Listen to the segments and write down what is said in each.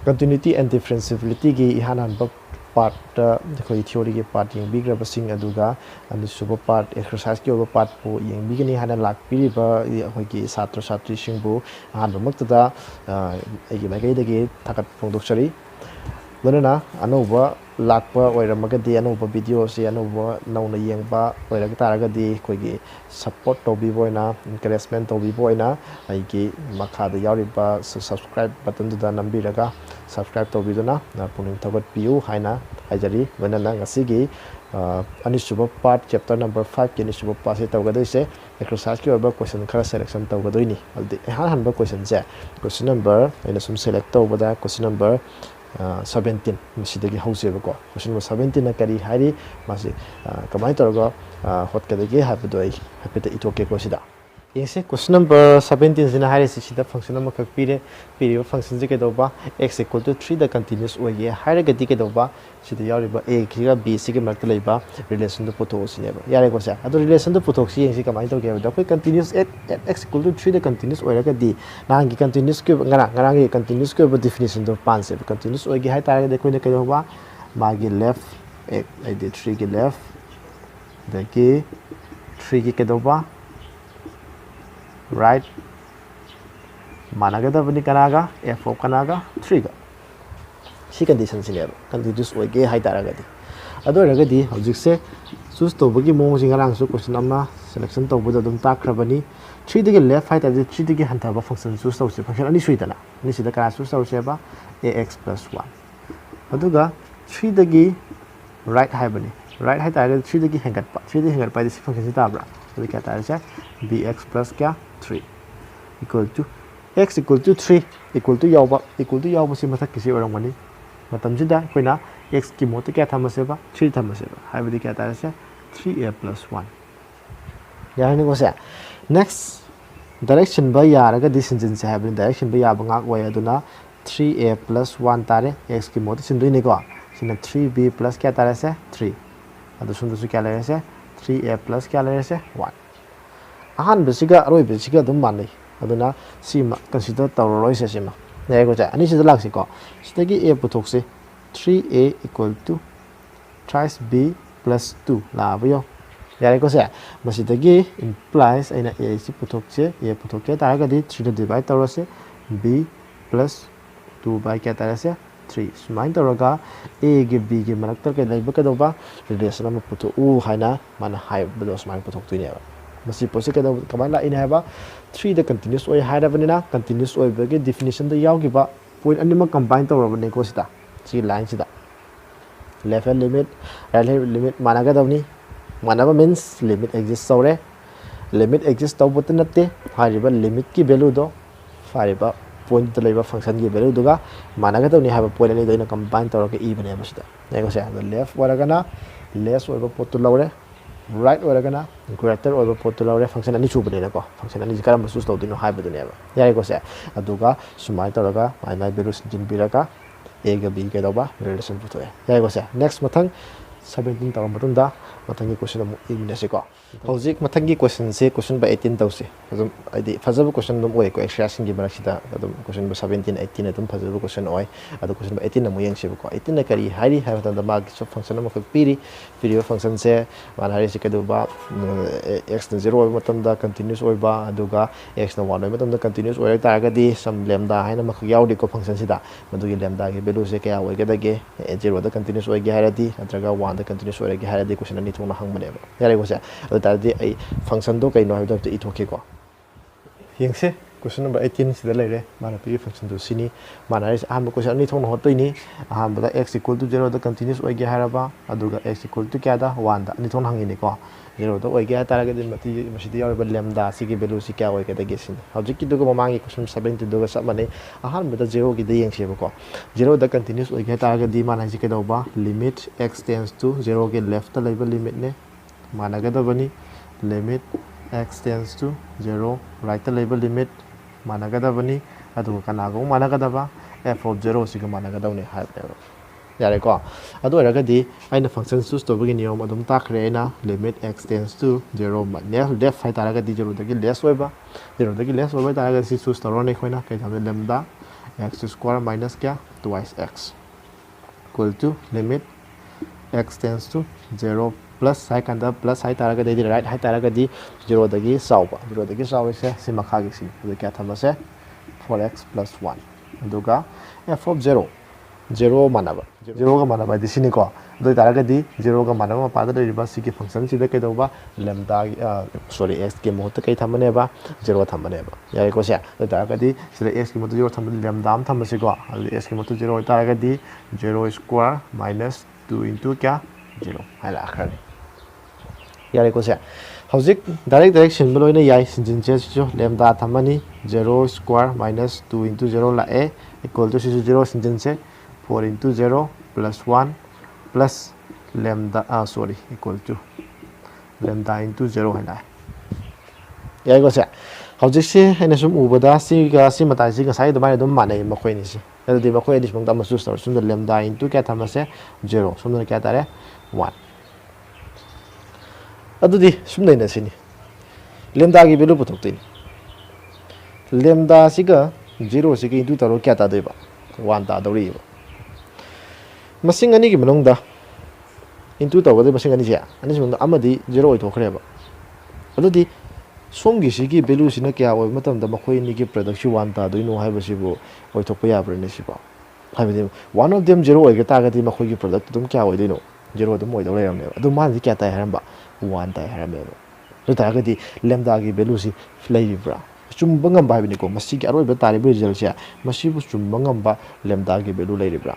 continuity and differentiability gi ihanan ba part khoi theory gi part yeng bi grab sing aduga ani suba part exercise ki over part po yeng bi ni hana lak pi ba khoi gi satra satri sing bu han mak ta ai mai da gi thakat phongdok chari lana anoba lakpa oiramaga di anoba video si anoba nauna yengba oiraga taraga di khoi gi support to bi boina encouragement to bi boina ai gi makha da yari ba subscribe button da nambiraga subscribe to biduna na puning thagat piu haina haijari wenana ngasi gi ani suba part chapter number 5 ki ni suba part se tawga doise exercise ki oba question khara selection tawga doini aldi han ba question je question number aina sum select tawbada question number 17 misidagi hauseba ko question number 17 na kari hari masi kamai toroga hot kadagi habdo ai hapita itoke ko sida yengse question number 17 sina hari sida function number kak pire function je ke doba x equal to 3 the continuous oye hari gadi ke doba sida yari ba a ki ga b si ke mak leiba relation to photo sineba yare ko sa ado relation to photo si yengse kamai to ke da koi continuous x equal to 3 the continuous oye ga di nang gi continuous ke ngarang gi continuous ke definition to pan se continuous oye hai tare de koi ne ke doba magi left I did 3 ke left da ke 3 ke doba right managa da bani kanaga f of kanaga 3 ga si condition sineba continuous oige hai taraga di ado raga di hojik se choose to bagi mong sing arang su question amna selection to buda dum takrabani 3 digi left hai ta 3 digi hanta ba function choose to se function ani suitana ni sida kana choose to se ba ax plus 1 aduga 3 digi right hai bani right hai ta 3 digi hangat pa 3 digi hangat pa di function sita bra so kya ta se bx plus kya 3 equal to x equal to 3 equal to yawba si mathak kisi orang mani matam jida koina x ki mot kya thamase ba 3 thamase ba haibadi kya ta se 3a plus 1 ya ni ko se next direction ba yaraga decision se haibadi direction ba yaba ngak way aduna 3a plus 1 tare x ki mot sin doi ni ko sina 3b plus kya tare se 3 adu sundu su kya le se 3a plus kya le se 1 ahan besiga roi besiga dum manai aduna sima consider tawroi se sima ne ko ja ani sida laksi ko sidagi a puthok se 3a equal to thrice b plus 2 la bayo yare ko se masidagi implies aina a si puthok se a puthok ke taraga di 3 divide tawra se b plus 2 by ke tara se 3 sumain tawraga a ge b ge manaktar ke laiba ka doba relation ma putho u haina mana hai bado sumain puthok tuine ba masi pose ke kaman la ina ba 3 the continuous oi haida banina continuous oi bage definition da yaw gi ba point anima combine tawra bane ko sita si line sida left hand limit right hand limit managa dawni manaba means limit exist sore limit exist taw but natte hariba limit ki value do hariba point to leba function ki value duga managa dawni haba point ani doina combine tawra ke e bane ba sida ne ko se left waragana less oi ba pot to lawre right oragana greater or pot lawre function ani chu bane ko function ani karam sus to dino hai badune ba yare ko se aduga sumai toraga mai berus jin biraka a ga b ke doba relation puto yare ko se next mathang 17 taram batunda mathangi question amu ignase ko hojik mathangi question se question by 18 tawse adum adi fajabu question dum oi ko extraction gi barasida adum question by 17 18 adum fajabu question oi adu question by 18 amu yang se ko 18 na kari hari ha ta da mag so function amu piri video function se man hari se ke do ba x na 0 oi matam da continuous oi ba aduga x na 1 oi matam da continuous oi ta ga di some lambda haina mak yaudi ko function sida madu gi lambda gi value se kya oi ga da ge 0 da continuous oi gi haradi atraga 1 da continuous oi gi haradi question ani thona hang mane ba yare ko se tadi ai function do kai no ha da itoke ko yengse question number 18 sida lere mana pi function do sini mana is am question ani thong hotoi ni am da x equal to 0 da continuous oi ge haraba aduga x equal to kya da 1 da ani thong hangi ni ko 0 da oi ge tara ga din mati masidi yaw ba lambda si ge value si kya oi ga da ge sin object ki do ko mamangi question 17 do ga sa mane ahan ba da 0 gi da yengse ba ko 0 da continuous oi ge tara ga di mana ji ke do ba limit x tends to 0 ge left da label limit ne mana ga da bani limit x tends to 0 right the label limit managa da bani adu kana go managa da ba f of 0 sig managa da ne ha yare ko adu raga di aina function choose to begin yom adum ta khre na limit x tends to 0 ma ne left hai taraga di 0 da gi less oi ba 0 da gi less oi ba taraga si choose to ro ne khoina kai tham lambda x square minus kya twice x equal to limit x tends to 0 plus hai kanda plus hai taragadi right hai taragadi 0 dagi sauba 0 dagi sawise si makhagi si adu kya thamase 4x plus 1 aduga f of 0 0 manaba 0 ga manaba di sini ko adu taragadi 0 ga manaba pada de riba si ki function si de ke doba lambda sorry x ke mohta kai thamane ba 0 thamane ba yai ko sia adu taragadi sira x ke mohta 0 thamane lambda am thamase ko adu x ke mohta 0 taragadi 0 square minus 2 into kya 0 hai la akhar yare ko sia hojik direct direction below ina yai sinjin che so lambda thamani 0 square minus 2 into 0 la a equal to 0 sinjin che 4 into 0 plus 1 plus lambda equal to lambda into 0 hai la yare ko sia hojik se ina sum ubada si ga si mata si ga sai do mai do manai makhoi ni si adi makhoi di sum da masu star sum lambda into kya thamase 0 sum da kya tare 1 adudi sum nei na sini lambda gi value putok tin lambda siga 0 siga into taro kya ta deba 1 ta dori ba masing ani gi manong da into taw de masing ani ja ani sum da amadi 0 oi thokre ba adudi somgi sigi value sina kya oi matam da makhoi ni gi product 1 ta doi no hai ba sibu oi thokpa ya bre ni siba hai one of them 0 oi ga ta ga di makhoi gi product dum kya oi doi no 0 dum oi do le ram ne adu man ji kya ta haram ba 1 ta haram ne do ta ga di lambda gi value si flai bra chum bangam ba ni ko masi gi aroi ba ta ri result sia masi bu chum bangam ba lambda gi value lai bra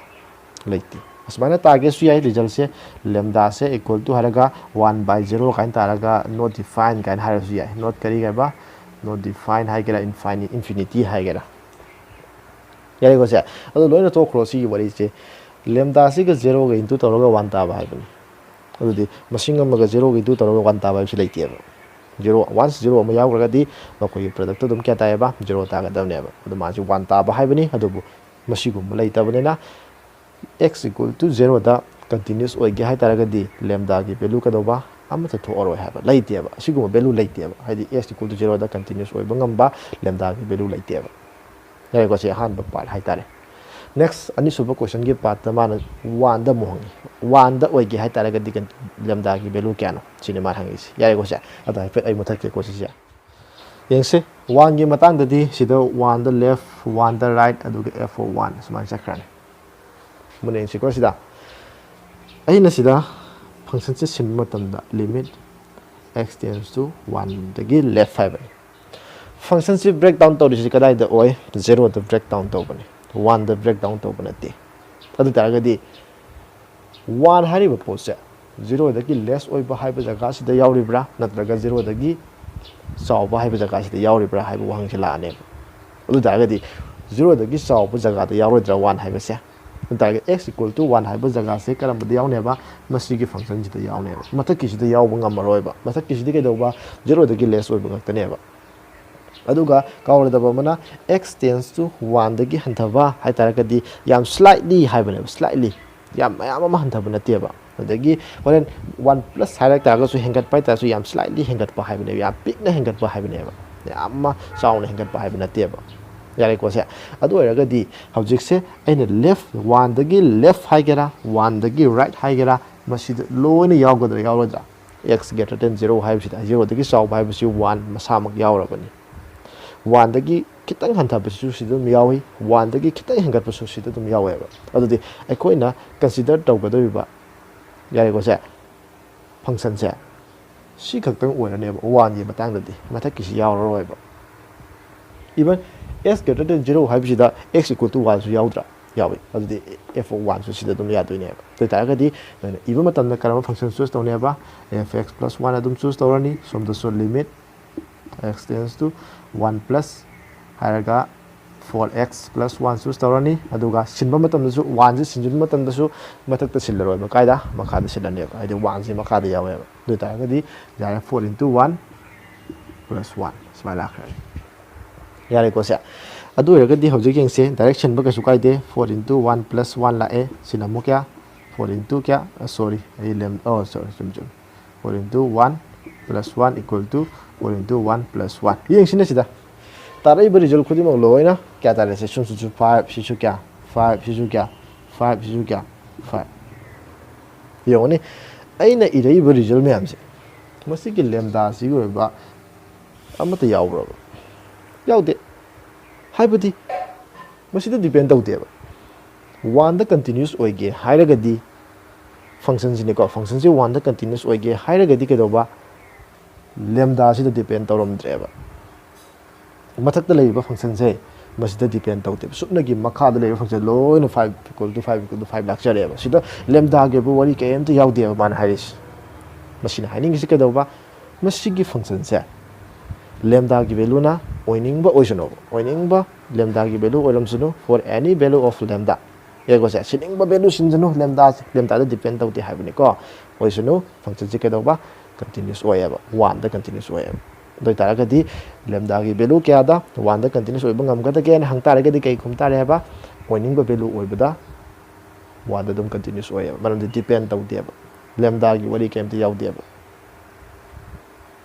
laiti asmana target su yai result se lambda se equal to haraga 1 by 0 kain taraga not define kain har su yai not kari ga ba not define hai gera infinity hai gera yai ko se ado loina to cross gi wari se lambda se ga 0 ga into toroga 1 ta ba hai bani ado di machine ga 0 ga into toroga 1 ta ba su laiti ba 0 once 0 ma yaw ga di ma ko product dum kya ta ba 0 ta ga dam ne ba ado ma ji 1 ta ba hai bani ado bu masi gum laita bani na x equal to 0 da continuous oi ge hai taraga di lambda gi value ka do ba amata to oroi ha ba laite ba sigum value laite ba haidi x equal to 0 da continuous oi bangam ba lambda gi value laite ba yai ko se han ba part hai tare next ani super question gi part ta mana 1 da mohang 1 da oi ge hai taraga di lambda gi value kya no sine ma hangi si yai ko se ada effect ai muthak ke ko si ya yengse 1 gi matang da di sida 1 da left 1 da right adu ge f of 1 sman sakran mune si ko sida ai na sida function se sim matam da limit x tends to 1 dagi left 5 function se breakdown to disi kadai da oi 0 da breakdown to bani 1 da breakdown to bani te adu taraga di 1 hari ba pose 0 dagi less oi ba hai ba jaga sida yauri bra natraga 0 dagi saw ba hai ba jaga sida yauri bra hai ba wang sila ne adu taraga di 0 dagi saw ba jaga da yauri dra 1 hai ba se target x equal to 1 hai ba jaga se karam ba yaw ne ba masi gi function ji da yaw ne mathak ki ji da yaw bangam maroi ba mathak ki ji de ke do ba 0 da gi less oi ba ngak ne ba aduga kawre da ba mana x tends to 1 da gi hantha ba hai tar ka di yam slightly hai ba ne slightly yam ma hantha ba na te ba adagi horen 1 plus hai rak ta ga su hengat pai ta su yam slightly hengat pa hai ba ne yam big na hengat pa hai ba ne ba yam ma saw na hengat pa hai ba na te ba yare ko se adu era di object se aina left 1 dagi left hai gera 1 dagi right hai gera masi lo ni yaw godra yaw rodra x greater than 0 hai bisi 0 dagi saw hai bisi 1 masa mak yaw ra bani 1 dagi kitang hantha bisi su dum yawi 1 dagi kitang hangat bisi su dum yawe ba adu di akoina consider taw godoi ba yare ko se function se si khaktang oira ne ba 1 ye matang da di mathak ki si yaw roi ba even x greater than 0 hai bisi da x equal to 1 su yaudra yawi adu di f of 1 su sida dum ya doi ne ba to ta ga di even matam da karama function choose taw ne ba fx plus 1 adum choose tawrani from the so limit x tends to 1 plus haraga 4x plus 1 choose tawrani aduga sinba matam da su 1 ji sinjin matam da su mathak ta sillaroi ba kaida makha da silane ba ide 1 ji makha da yawe ba to ta ga di ja 4 into 1 plus 1 smile akhar yare ko se adu era di hojik yang se direction ba ka su kai de 4 into 1 plus 1 la a sinamo kya 4 into kya sorry I lem oh sorry jum 4 into 1 plus 1 equal to 4 into 1 plus 1 yang sina sida tarai ba result khudi mak loi na kya ta se sum su 5 si su kya 5 sisu kya 5 sisu kya 5 yoni aina iraiba result mayam se masi ki lambda si go ba amata yawbra yawde haibadi masi da depend tawde ba 1 da continuous oige hairagadi function sine ko function se 1 da continuous oige hairagadi ke do ba lambda si da depend tawram dreba mathak da leiba function se masi da depend tawde subna gi makha da leiba function loina 5 equal to 5 equal to 5 lak jare ba sida lambda ge bu wari ke em to yawde ba man hairis machine haining gi ke do ba masi gi function se lambda gi value na oining ba oisono oining ba lambda gi value oiram suno for any value of lambda ye go se sining ba value sinjano lambda da depend tawde haibni ko oisono function se ke do ba continuous oya ba 1 da continuous oya doi tara ga di lambda gi value kya da 1 da continuous oiba ngam ga da gen hang tara ga di kai khum tare ba oining ba value oiba da 1 da dum continuous oya ba man depend tawde ba lambda gi wari kem ti yawde ba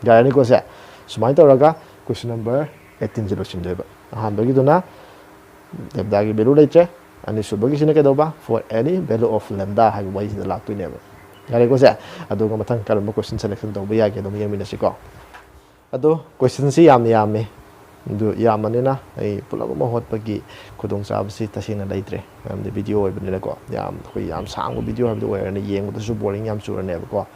garani ko se sumai tawraga question number 18 zero sindeba han bagi duna lambda gi value leiche ani subagi sine ke do ba for any value of lambda ha wai da lak tu ne ba gari ko se adu ga mathang karam question selection do ba ya ke do mi yami na si ko adu question si yam me du yamane na ai pulab ma hot pagi khudong sab si tasina leitre am de video oi bne ko yam khoi yam sang video ha do oi na yeng do su boring yam sur ne ba ko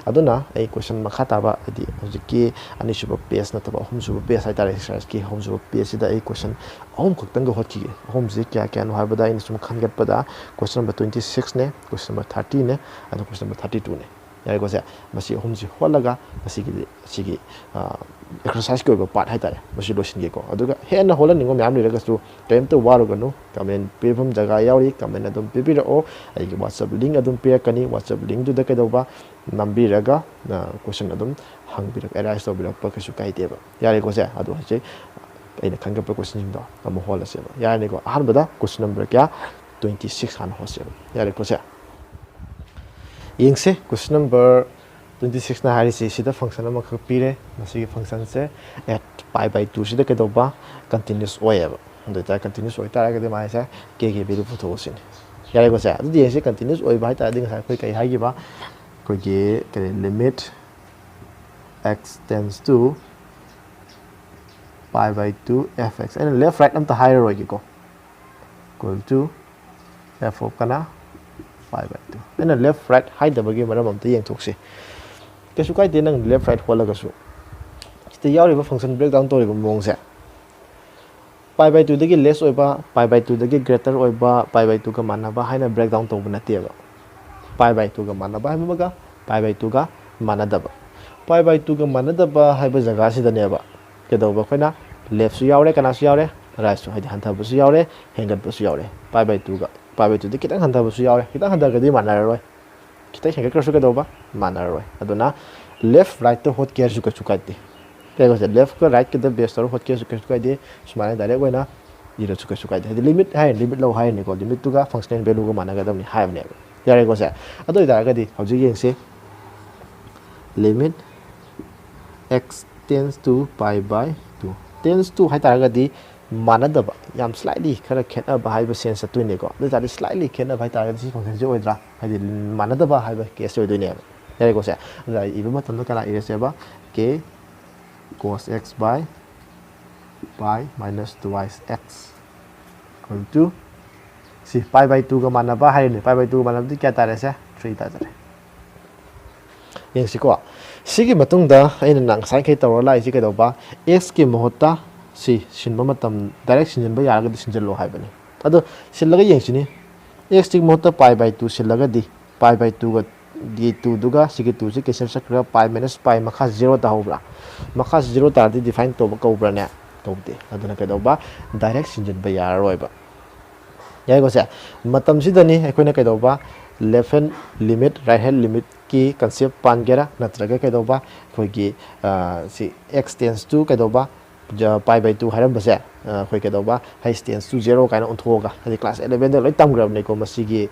aduna ai question makha ta ba adi hojiki ani suba page na ta ba hum suba page ai ta exercise ki hum suba page da ai question hom khutang go hot ki hom je kya kya no ha ba da in sum khan gat pa da question number 26 ne question number 30 ne adu question number 32 ne yai ko se masi hom ji holaga masi gi exercise ko part hai ta masi lo sin ge ko adu ga he na hola ningo myam ni ra ga su time to waru ga no comment pe phum jaga yauri comment adum pe pi ro ai gi whatsapp link adum pe kani whatsapp link du da ka do ba nambi raga na question adum hang bi ra arise to bi ra pa ka su kai de ba yai ko se adu ha che ai na khang ga pa question jing do am hola se ba yai ni ko han ba da question number kya 26 han ho se yai ko se yingse question number 26 na hari si sida function ama khak pire masi function se at pi by 2 sida ke do ba continuous oya ba ndo ta continuous oi ta ga de mai se ke value photo sin yare ko se adu di se continuous oi ba ta ding sa khoi kai hai gi ba ko ge ke limit x tends to pi by 2 fx and left right am ta higher roi gi ko equal to f of kana pi by 2 and left right height da bagi maram am ta yeng thok se ke su kai de nang left right hola ga su sta yaw ri ba function breakdown to ri ba mong se pi by 2 dagi less oi ba pi by 2 dagi greater oi ba pi by 2 ka mana ba haina breakdown to ba na te ba pi by 2 ka mana ba ha ba pi by 2 ka mana da ba pi by 2 ka mana da ba hai ba jaga si da ne ba ke do ba khoina left su yaw re kana su yaw re right su hai han tha ba su yaw re hengat ba su yaw re pi by 2 ka pi by 2 de kitang han tha ba su yaw re kitang han da ga di mana roi kita hengat ka su ka do ba mana roi aduna left right to hot care su ka de ke go se left ko right ke the base to hot care su ka de sumana direct wena ira su ka de limit hai limit low hai ni ko limit tu ga functional value ko mana ga dam ni hai ne yare ko se ado da ga di hoji yeng se limit x tends to pi by 2 tends to hai ta ga di mana da ba yam slightly khara khena ba hai ba sense tu ne ko da ta slightly khena ba ta ga di function je oi dra hai di mana da ba hai ba case oi du ne yare ko se da ibu ma tam kala ira se ba k cos x by pi minus twice x equal to si pi by 2 ka mana ba hai ni pi by 2 mana di kya ta re se 3 ta re yeng si ko sigi matung da aina nang sai khai tawra lai si ka do ba x ki mohota si sinba matam direct sinjin ba ya ga di sinjal lo hai bani ado silaga yeng sini x ki mohota pi by 2 silaga di pi by 2 ga di 2 duga sigi 2 si kesel sakra pi minus pi makha 0 ta hobra makha 0 ta di define to ba ko bra ne to de aduna ka do ba direct sinjin ba ya roi ba yai ko se matam si dani ekoina ka do ba left hand limit right hand limit ki concept pan gera natraga ka do ba khoi gi si x tends to ka do ba pi by 2 haram base khoi ke doba h tends to 0 kaina unthoga hadi class 11 da loi tamgrabne ko masigi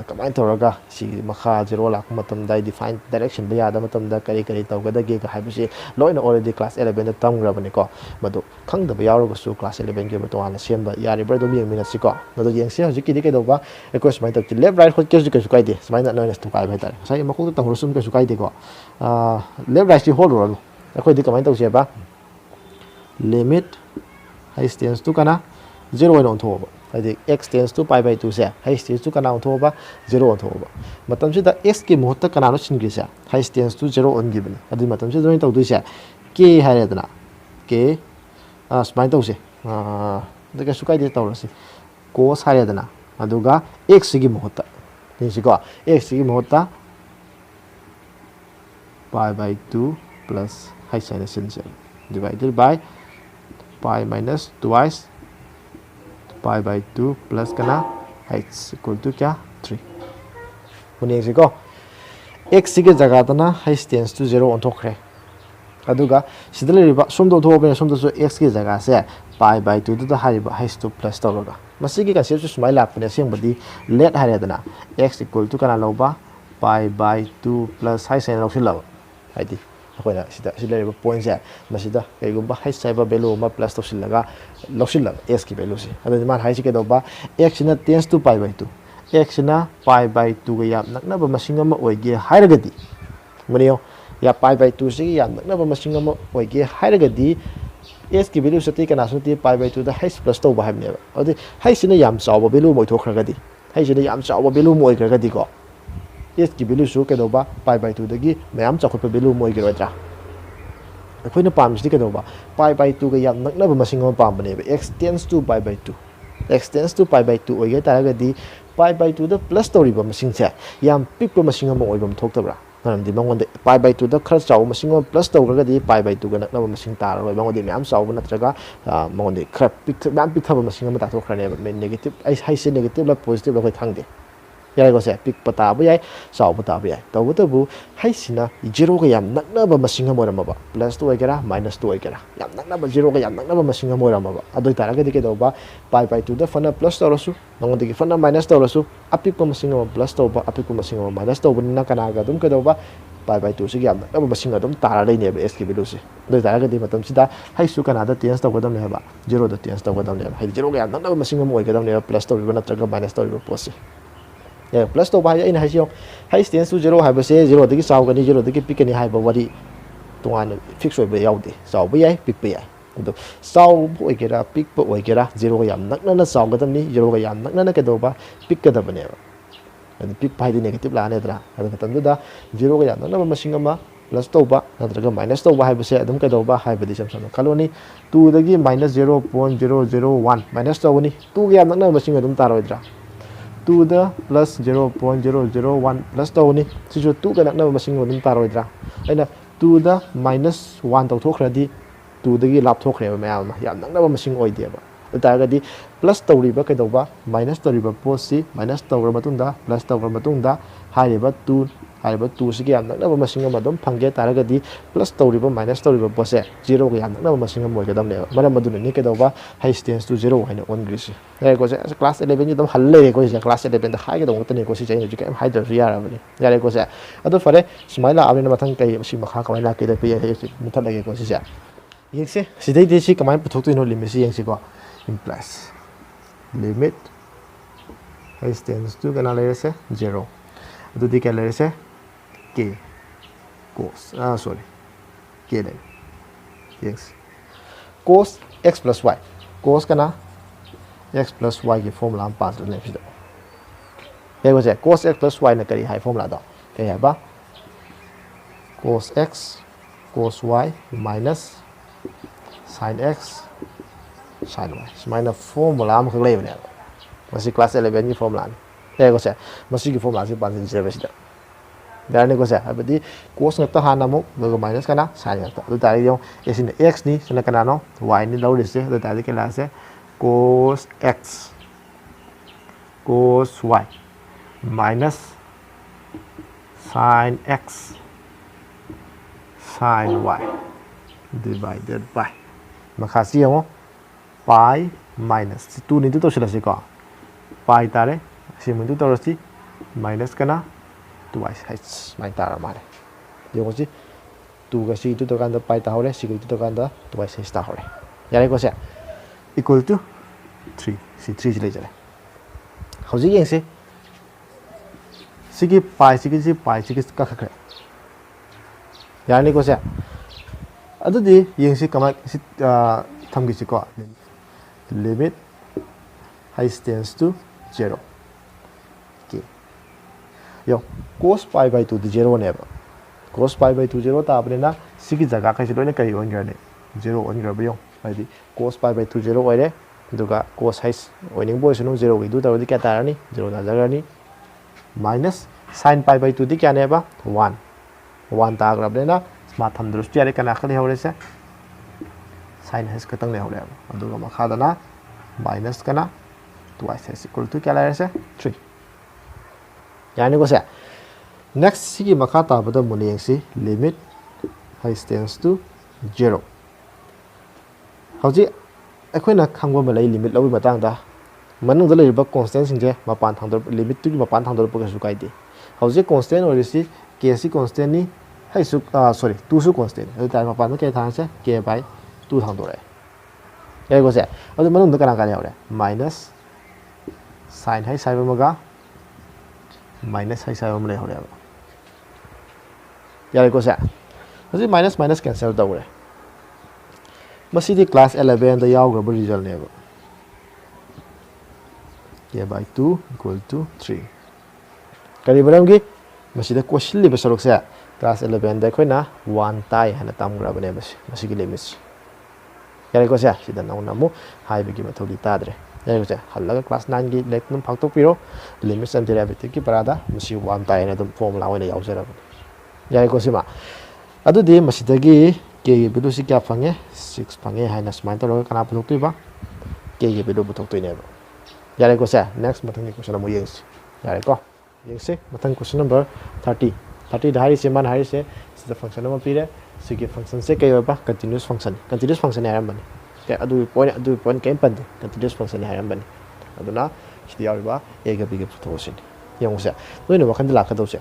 kamai toraga si makha 0 lak matam dai define direction da yada matam da kari kari tawgada ge ga haibisi loina already class 11 da tamgrabne ko madu khangda ba yawro su class 11 ge to ana semba yari bra do mi minute si ko no do yengse hoji ki de ke doba request mai tak left right hot ke su kai de smai na no to kai bai tar sai makku ta horsum ke su kai de ko left right si hold ro akhoi di kamai taw se ba limit h tends to kana 0 on thoba adi x tends to pi by 2 se h tends to kana on thoba 0 on thoba matam se da x ki mohta kana no sin gi se h tends to 0 on given adi matam se join taw du se k hare dana k smai taw se da ka sukai de taw ro se cos hare dana aduga x gi mohta ni si ko x gi mohta pi by 2 plus h sin essential divided by pi minus twice pi by 2 plus kana h equal to kya 3 muni exiko x ge jaga dana h tends to 0 on thokre aduga sidale riba somdo thobe somdo so x ge jaga se pi by 2 da hariba h to plus tawga masigi concept su smile apne sengbadi let hare dana x equal to kana loba pi by 2 plus h sin losilaba haidi akoina sida riba point se masida kaigumba h saiba value ma plus tawsilaga losilaba x ki value se adu man h ke doba x na tends to pi by 2 x na pi by 2 ga yam nakna ba masinga ma oige hairagadi muniyo ya pi by 2 se yam nakna ba masinga ma oige hairagadi x ki value sati kana sati pi by 2 da h plus to ba habne adu h sina yam chawa value moi thokhragadi h sina yam chawa value moi gragadi ko x ki value su ke doba pi by 2 dagi mayam chakhot value moi girodra akoina pam si ke doba pi by 2 ga yam nakna ba masing ma pam bane x tends to pi by 2 x tends to pi by 2 oige taragadi pi by 2 da plus tori ba masing se yam pik ba masing ma oibam thoktabra nanam di mangon pi by 2 da khar chaw masing ma plus tawragadi pi by 2 ga nakna ba masing tar roi mangon di mayam chaw ba natraga mangon di khar pik mayam pik thaba masing ma ta thokhrane ba negative ai hai se negative la positive la khoi thangde yai ko se pik pata ba yai chaw pata ba yai taw ta bu hai sina 0 ga yam nakna ba masing ma ram ba plus 2 oigera minus 2 oigera yam nakna ba 0 ga yam nakna ba masing ma ram ba adoi taraga di ke do ba pi by 2 da fana plus tawrasu mangon di fana minus tawrasu apik pa masing ma plus taw ba apik pa masing ma minus taw na kana ga dum ke do ba pi by 2 sig yam nakna ba masing dum tara dai ne ba s ki value se adoi taraga di matam sida hai su kana da tens taw ga dum ne ba 0 da tens taw ga dum ne hai 0 ga yam nakna ba masing ma oigera dum ne plus taw ba natraga minus taw ba pose plus to ba ina haisio hai tends to 0 haiba se 0 dagi saw gani 0 dagi pick ani haiba wari tungan fix oi ba yaude saw ba yai pick ba yai ado saw oi gera pick ba oi gera 0 ga yam nakna na saw gadam ni 0 ga yam nakna na ke do ba pick ka da bane ba ado pick ba di negative la ne dra ado katam da 0 ga yam nakna ba masing ma plus to ba natraga minus to ba haiba se adum ke do ba haiba di samsam kaloni 2 dagi minus 0.001 minus to ni 2 ga yam nakna masing adum taroidra 2 da plus 0.001 plus tawni sisu 2 ka nakna masing odum taroidra aina 2 da minus 1 taw thokhradi 2 dagi lap thokre ba mayam yam nakna masing oide ba taragadi plus tawriba ke doba minus tawriba posi minus tawra matunda plus tawra matunda hariba 2 hariba 2 sigi yam nakna masing ma dum phangge taragadi plus tawriba minus tawriba pose 0 ga yam nakna masing mo ga dam ne maram madun ni ke doba h tends to 0 haina on grisi ko se class 11 ni dum halle ko se class 11 da ha ga dum tane ko se jain ju ka hydra yara bani yare ko se ado fare smaila abne mathang kai si makha ka la ke da pe he muthal lage ko se yekse sidai de si kamai puthok tu no limit si yengsi ko implies limit h tends to kana le se 0 ado di ka le se k cos sorry k le yes cos x plus y cos kana x plus y की formula हम पास करने फिर ये वजह cos x plus y ने करी high formula दो क्या है बा cos x cos y minus sin x sin y minus formula हम कर ले बने मसी class 11 की formula ये वजह मसी की formula से पास से वैसे दाने को से अबदी cos ngata hana mo go minus kana sin ngata तो तारी यो ऐसे x ni सना kana no y ni लो रिसे तो तारी के लासे cos x cos y minus sin x sin y divided by makasi yang pi minus 2 ni tu to sila siko pi tare si mun tu to rosi minus kana 2h mai tara mare yung si 2 ga si tu to kan da pi ta hore si tu to kan da 2h ta hore yare ko se equal to 3 si 3 jile jare hauji yang se sigi pi sigi ka kha yani ko se adu di yang si kama si tham gi si ko limit h tends to 0 okay yo cos pi by 2 di 0 ne ba cos pi by 2 0 ta apne na sigi jaga kai si loine kai on gane 0 on gra ba yo adi cos pi by 2 0 oire duga cos h oining boy sunu 0 gi du ta di ka ta ni 0 na jaga ni minus sin pi by 2 di kya ne ba 1 ta gra ba na ma tham drus ti are kana khali hore se sin h ka tang ne hore ba duga ma kha da na minus kana 2h equal to kya la se 3 yani ko se next sigi ma kha ta ba da mun yang si limit h tends to 0 hauji akhoi na khangwa ma lai limit lawi matang da manung da lai ba constant sing je mapan thang dor limit tu mapan thang dor pa su kai de hauji constant or si k si constant ni hai su sorry 2 su constant adu ta mapan ke thang se k by 2 thang dor ai yai ko se adu manung da kana ka ya ore minus sin hai sai ba ma ga minus hai sai ba ma le hore ba yai ko se hauji minus minus cancel da ore masidi class 11 da yaw ga result ne ba k by 2 equal to 3 kari baram gi masida question li ba sarok se class 11 da khoi na 1 tai hana tam gra bane bas masigi limits yare ko se sida na mu hai bi gi mathodi ta dre yare ko se halaga class 9 gi lek num phak tok piro limits and derivative ki parada masi 1 tai na dum formula oina yaw se ra yare ko se ma adu di masida gi k bidu si kya phange 6 phange haina smart to kana putok tu ba k bidu putok tu ne ba yare ko sa next mathang ki question mo yes yare ko yes mathang question number 30 da se man hari se the function mo pire si ki function se kay ba continuous function haram bani ke adu point kay pan continuous function haram bani aduna si yaw ba a ga b ga putok sin yang sa no ne wakhan la ka do se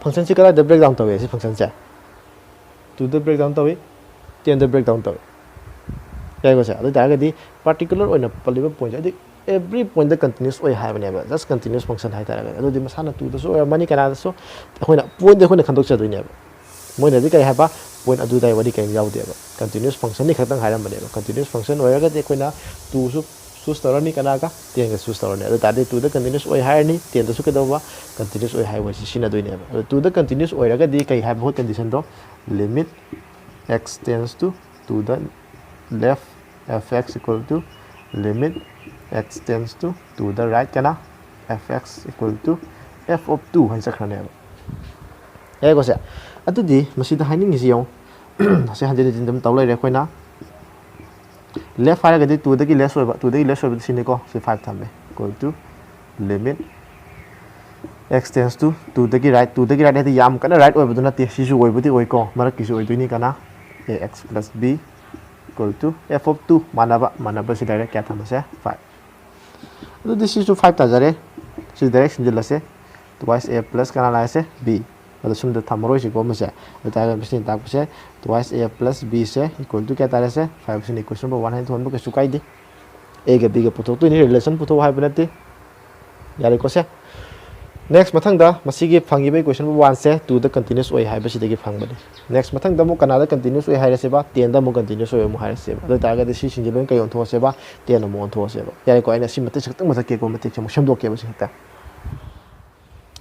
function si kala the breakdown to si function se to the breakdown to we 10 the breakdown to yai ko sa adu ta ga di particular oina paliba point adi every point the continuous oi ha bane ba just continuous function hai ta ga adu di masana tu da so mani kana da so hoina point de hoina khandok cha do ne ba moina di kai ha ba point adu dai wadi kai yaw de ba continuous function ni khatang hairam bane ba continuous function oi ga de koina tu su storani kana ka 10 ga storani adu ta de tu the continuous oi ha ni 10 da su ka do ba continuous oi ha wa si sina do ne ba tu the continuous oi ga di kai ha ba condition do limit x tends to the left fx equal to limit x tends to the right kana fx equal to f of 2 hai sakhane ba ai ko se atu di masida hainin gi yong se hande din dam taw lai re khoina left file ga di 2 da gi less oi ba 2 da gi less oi ba sine ko se 5 thambe equal to limit x tends to the right है yam kana right oi buduna te si su oi budi oi ko mara kisu oi duni kana ax plus b equal to f of 2 manaba si direct kya thama se 5 adu this is to 5 ta jare si direct sinjila se twice a plus kana la se b adu sum da thamroi si ko ma se ta ga bisin ta ko se twice a plus b se equal to kya ta se 5 sin equation number 1 hai thon bu ke su kai di a ga b ga puto tu ni relation puto hai banate yare ko se next mathang da masigi phangi bai question 1 se to the continuous oi hai ba si degi phang bani next mathang da mo kana da continuous oi hai re se ba 10 da mo continuous oi mo hai re se ba da ta ga de si sin jilon kai on tho se ba 10 mo on tho se ba yai ko aina si mate chak tang mathak ke ko mate cham sham do ke ba si ta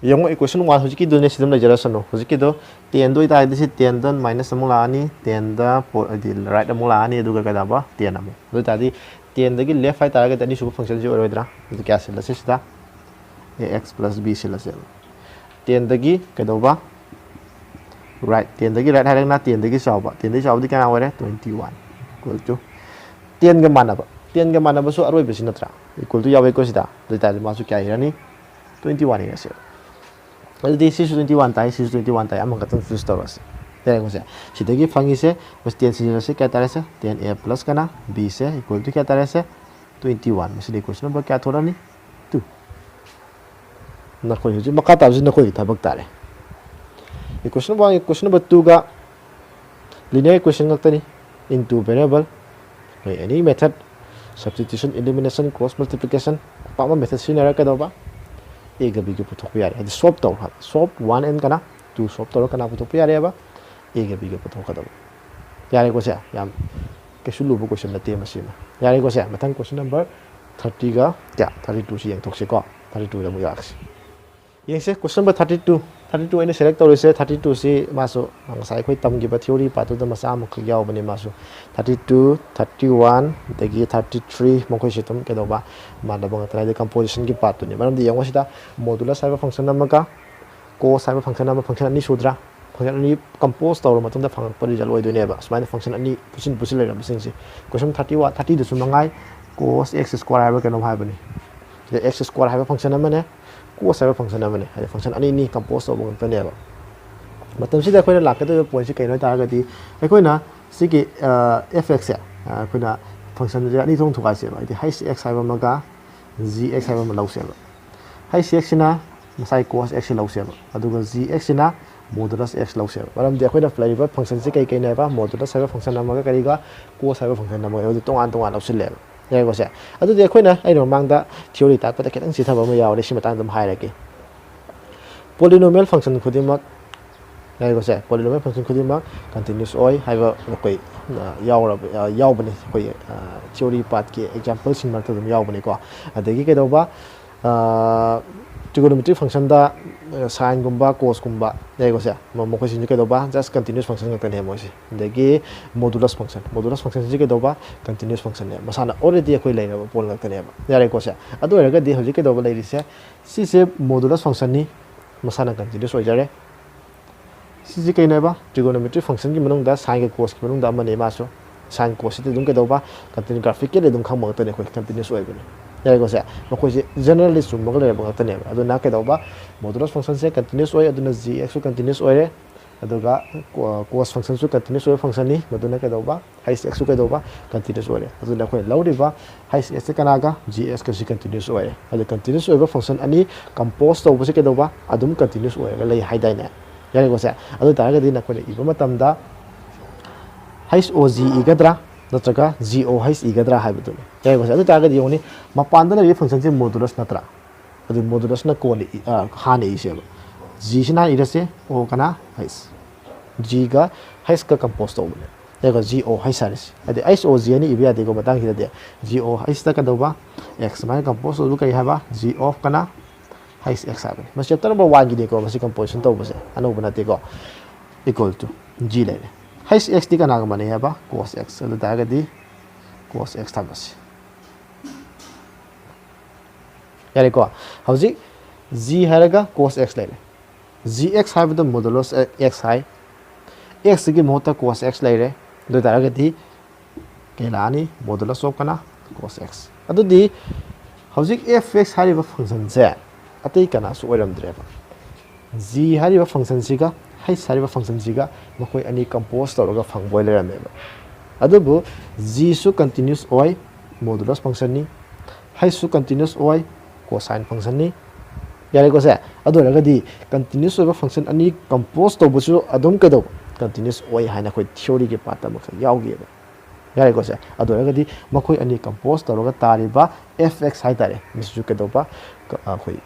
yong equation 1 hoji ki do ne sidam la jara sano hoji ki do 10 do ita de si 10 dan minus mo la ani 10 da di right mo la ani du ga da ba 10 mo do ta di 10 da gi left hai ta ga da ni su function ji oi dra du kya se la se sida ax plus b sila sel 10 dagi kedoba right 10 dagi right harang na 10 dagi sauba 10 dagi sauba di kana ware 21 equal to 10 ga mana ba so aroi besin natra equal to yawe ko sida do ta ma su kya irani 21 ira sel well this is 21 tai amang ka tan fuse toros There was a. She take fangise was 10 catarese, 10a plus cana, b se equal to catarese, 21. This is the question number catorani 2. Nakoi, Makata is Nakoi Tabak. Question number 2 ga linear equation into variable. Any method, substitution, elimination, cross multiplication, Pama method scenario Kadova. Ega big putopiare. The swap to swap 1 and kana, 2 swap to kana putopiareva, Ega big putokadova. Yarigosea, Yam Kashulu question the team machine. Yarigosea, Matan question number 30 ga, 32 she and toxico, 32 the Muyaks. Yes, question number 32. 32 ini select or say 32 si masuk saya koi tam giba theory patu da masa mo khyaw bani masuk 32 31 degi 33 mo koi sitam ke doba manda bang trai de composition gi patu ni maram di yang wasida modulus cyber function namaka cos cyber function nama function ni sudra function ni compose tawr matung da phang pa result oi do ne ba smine function ani pusin le ram sing si question 31 30 du sumangai cos x square ha ba kenom ha bani the x square ha ba function nama ne cos cyber function namane hai function ani ni compose of one panel matam sida koina lakada point si kaino ta ga di koina sigi fx ya koina function ja ni thong thuka se ba di high x cyber maga gx cyber ma law se ba high x na masai cos x law se ba aduga gx na modulus x law se ba maram de koina flavor function si kai na ba modulus cyber function namaga kari ga cos cyber function namaga di tong an law se le there was it. I do the Aquina, I don't mind that theory that, but I can't sit over my hour, she might them hierarchy. Polynomial function could mark. There was it. Polynomial function could mark continuous oil, have a Yaubani, theory part examples in Martin Yaubanico. At the get over trigonometric function da sine gumba cos gumba there was it. Mokosin you get over just continuous function of the Nemosi. The gay modulus function you get over continuous function. Masana already a quilane of Paul Caneva. There goes it. I do a good deal, you get over ladies. See, modulus function ni Masana continuous or jare. CK never trigonometric function given that sine cos given the money maso. Sine cos it don't get over continue graphic, they don't come out and continuous way. There goes it. Generally, Sumanga about the name. I do not get over modulus function say continuous way, I do not gx continuous way. I do cos function to continuous way function, but do not get over high x to get over continuous way. I do not quite low river high x canaga gx continuous way. And the continuous way function any composed over get over adum continuous way lay high dynamic. There goes it. I do target in a quite even matamda high o z egadra. Natraga GO has egadra habitun. There was other target the only Mapanda function modulus natra. The modulus na call Hani is Zishina irase o kana has Giga has composed over. There was GO has saris. At the ISO any Ibia de Gobatang here. GO has takadova X my composed look I have a G of kana has X happen. Mas chapter number 1 gidico was a composition to was an open at go equal to G lane. High x di kana mani haba cos x so daga di cos x tabas yare ko hauji g haraga cos x lele gx have the modulus x high x gi mota cos x lele do daga di kelani modulus of kana cos x adu di hauji fx hariba function z atai kana su oram dreba g hariba function siga high sariba function siga makoi ani compose toroga phang boiler ameba adubu g su continuous oi modulus function ni high su continuous oi cosine function ni yare ko se adu raga di continuous oi function ani compose to busu adum ke do continuous oi haina koi theory ke pata mak yaw ge ba yare ko se adu raga di makoi ani compose toroga tariba fx hai tare misu ke do ba koi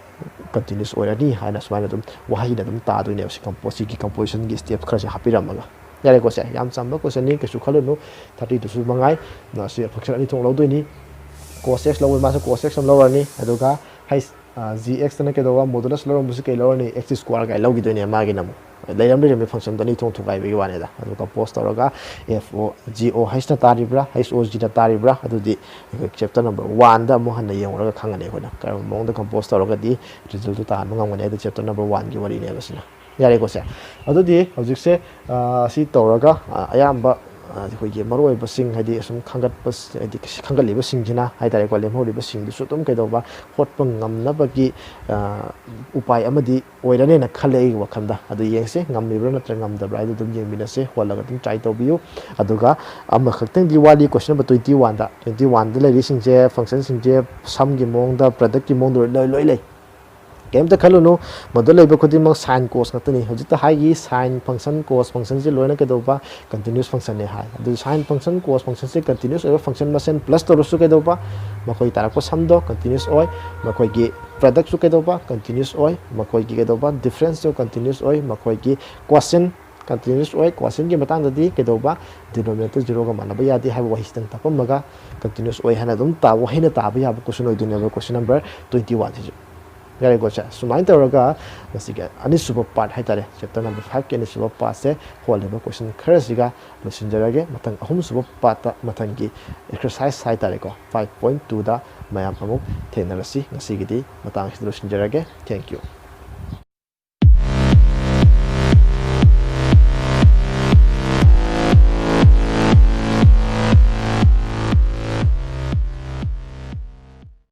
continuous already hana swine dum wahi da dum ta do ne si composition gi step khara ja hapiram maga yare ko se yam chamba ko se ni ke su khalo no 30 to su mangai na si function ani thong lo do ni cos x lo ma sa cos x lo ni aduga high gx na ke do modulus lo mu se ke lo ni x square ga lo gi do ni ma gi namu layam ri function do ni thong thukai bi wane da aduga post toroga fo go high sta taribra high os gi da taribra adu di chapter number 1 da mo hanna yeng ro khanga ne ko na kar mong da compose toroga di result ta han ngam ne da chapter number 1 gi wari ne basina yare ko se adu di object se si toroga ayamba ꯑꯩꯈꯣꯏꯒꯤ ꯃꯔꯨꯑꯣꯏꯕꯁꯤꯡ ꯍꯥꯏꯗꯤ ꯑꯁꯨꯝ ꯈꯪꯒꯠꯄ ꯍꯥꯏꯗꯤ ꯈꯪꯒꯠꯂꯤꯕꯁꯤꯡꯁꯤꯅ ꯍꯥꯏꯇꯥꯔꯦꯀꯣ ꯂꯦꯝꯍꯧꯔꯤꯕꯁꯤꯡꯗꯨꯁꯨ ꯑꯗꯨꯝ ꯀꯩꯗꯧꯕ ꯍꯣꯠꯄ ꯉꯝꯅꯕꯒꯤ ꯎꯄꯥꯏ ꯑꯃꯗꯤ ꯑꯣꯏꯔꯅꯦꯅ ꯈꯜꯂꯦ ꯑꯩꯒꯤ ꯋꯥꯈꯜꯗ ꯑꯗꯨ ꯌꯦꯡꯁꯦ ꯉꯝꯃꯤꯕ꯭ꯔꯥ ꯅꯠꯇ꯭ꯔꯒ ꯉꯝꯗꯕ꯭ꯔꯥ ꯍꯥꯏꯗꯨ ꯑꯗꯨꯝ ꯌꯦꯡꯃꯤꯟꯅꯁꯦ ꯍꯣꯠꯂꯒ ꯑꯗꯨꯝ ꯇ꯭ꯔꯥꯏ ꯇꯧꯕꯤꯌꯨ ꯑꯗꯨꯒ ꯑꯃꯈꯛꯇꯪꯗꯤ ꯋꯥꯠꯂꯤ ꯀꯣꯏꯁꯟ ꯅꯝꯕꯔ 21ꯗ 21ꯗ ꯂꯩꯔꯤꯁꯤꯡꯁꯦ ꯐꯪꯁꯟꯁꯤꯡꯁꯦ ꯁꯝꯒꯤ ꯃꯑꯣꯡꯗ ꯄ꯭ꯔꯗꯛꯀꯤ ꯃꯑꯣꯡꯗ ꯂꯣꯏ ꯂꯩ ꯀꯩꯝꯇ ꯈꯜꯂꯨꯅꯨ ꯃꯗꯨ ꯂꯩꯕ ꯈꯨꯗꯤꯡꯃꯛ ꯁꯥꯏꯟ ꯀꯣꯁ ꯉꯥꯛꯇꯅꯤ ꯍꯧꯖꯤꯛꯇ ꯍꯥꯏꯒꯤ ꯁꯥꯏꯟ ꯐꯪꯁꯟ ꯀꯣꯁ ꯐꯪꯁꯟꯁꯦ ꯂꯣꯏꯅ ꯀꯩꯗꯧꯕ ꯀꯟꯇꯤꯅ꯭ꯌꯨꯁ ꯐꯪꯁꯟꯅꯦ ꯍꯥꯏ ꯑꯗꯨ ꯁꯥꯏꯟ ꯐꯪꯁꯟ ꯀꯣꯁ ꯐꯪꯁꯟꯁꯦ ꯀꯟꯇꯤꯅ꯭ꯌꯨꯁ ꯑꯣꯏꯕ ꯐꯪꯁꯟ ꯃꯁꯦꯟ ꯄ꯭ꯂꯁ ꯇꯧꯔꯁꯨ ꯀꯩꯗꯧꯕ ꯃꯈꯣꯏ ꯇꯥꯔꯛꯄ ꯁꯝꯗꯣ ꯀꯟꯇꯤꯅ꯭ꯌꯨꯁ ꯑꯣꯏ ꯃꯈꯣꯏꯒꯤ ꯄ꯭ꯔꯗꯛꯁꯨ ꯀꯩꯗꯧꯕ ꯀꯟꯇꯤꯅ꯭ꯌꯨꯁ ꯑꯣꯏ ꯃꯈꯣꯏꯒꯤ ꯀꯩꯗꯧꯕ ꯗꯤꯐ꯭ꯔꯦꯟꯁꯁꯨ ꯀꯟꯇꯤꯅ꯭ꯌꯨꯁ ꯑꯣꯏ ꯃꯈꯣꯏꯒꯤ ꯀ꯭ꯋꯥꯁꯟ ꯀꯟꯇꯤꯅ꯭ꯌꯨꯁ ꯑꯣꯏ ꯀ꯭ꯋꯥꯁꯟꯒꯤ ꯃꯇꯥꯡꯗꯗꯤ ꯀꯩꯗꯧꯕ ꯗꯤꯅꯣꯃꯤꯅꯦꯇꯔ ꯖꯤꯔꯣꯒ ꯃꯥꯟꯅꯕ ꯌꯥꯗꯦ ꯍꯥꯏꯕ ꯋꯥꯍꯩꯁꯤꯇꯪ ꯇꯥꯛꯄꯝꯃꯒ ꯀꯟꯇꯤꯅ꯭ꯌꯨꯁ ꯑꯣꯏ ꯍꯥꯏꯅ ꯑꯗꯨꯝ ꯋꯥꯍꯩꯅ ꯇꯥꯕ ꯌꯥꯕ ꯀꯣꯏꯁꯟ ꯑꯣꯏꯗꯣꯏꯅꯦꯕ ꯀꯣꯏꯁꯟ ꯅꯝꯕꯔ 21ꯁꯤꯁꯨ ꯌꯥꯔꯦꯀꯣ ꯁꯨꯃꯥꯏꯅ ꯇꯧꯔꯒ ꯃꯁꯤꯒꯤ ꯑꯅꯤꯁꯨꯕ ꯄꯥꯔꯠ ꯍꯥꯏꯇꯥꯔꯦ ꯆꯦꯞꯇꯔ ꯅꯝꯕꯔ 5ꯀꯤ ꯑꯅꯤꯁꯨꯕ ꯄꯥꯔꯠꯁꯦ ꯍꯣꯜꯂꯤꯕ ꯀꯣꯏꯁꯟ ꯈꯔꯁꯤꯒ ꯂꯣꯏꯁꯤꯟꯖꯔꯒꯦ ꯃꯊꯪ ꯑꯍꯨꯝꯁꯨꯕ ꯄꯥꯔꯠꯇ ꯃꯊꯪꯒꯤ ꯑꯦꯛꯁꯔꯁꯥꯏꯁ ꯍꯥꯏꯇꯥꯔꯦꯀꯣ 5.2ꯗ ꯃꯌꯥꯝ ꯑꯃꯨꯛ ꯊꯦꯡꯅꯔꯁꯤ ꯉꯁꯤꯒꯤꯗꯤ ꯃꯇꯥꯡꯁꯤꯗ ꯂꯣꯏꯁꯤꯟꯖꯔꯒꯦ ꯊꯦꯡꯛ ꯌꯨ